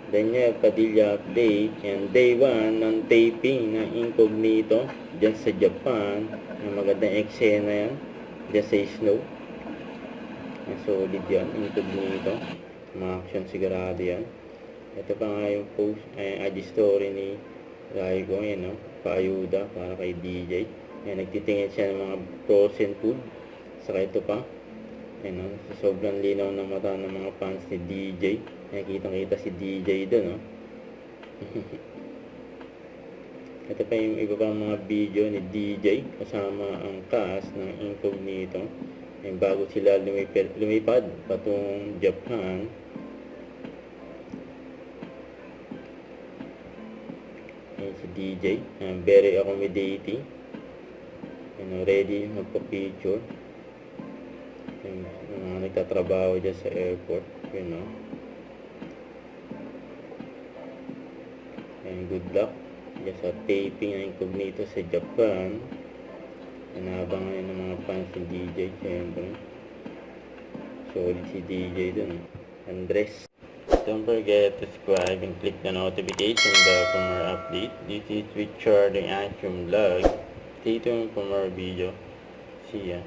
Daniel Padilla update. Yan, day 1 ng taping ng Incognito dyan sa Japan. Yung magandang eksena yan. Dyan sa snow. Solid yan, Incognito. Mga action sigurado yan. Ito pa nga yung post, IG story ni Raiko. Yan, no? Paayuda para kay DJ. Yan, nagtitingin siya ng mga frozen food. Saka ito pa. Yan, no? Sobrang linaw ng mata ng mga fans ni DJ. Nakikita si DJ doon, no? Ito pa yung iba pang mga video ni DJ kasama ang cast ng Incognito. Yung bago sila lumipad patungong Japan. Yan si DJ. Very accommodating. Ready magpa-picture. Yung mga nagtatrabaho dyan sa airport. You know. And good luck dyan sa taping ng Incognito sa Japan. Inabangan yun ng mga fans ni DJ, syempre. Solid si DJ dun. Andres. Don't forget to subscribe and click the notification bell for more updates. This is Richard the Action Vlog. Stay tuned for more video. See ya.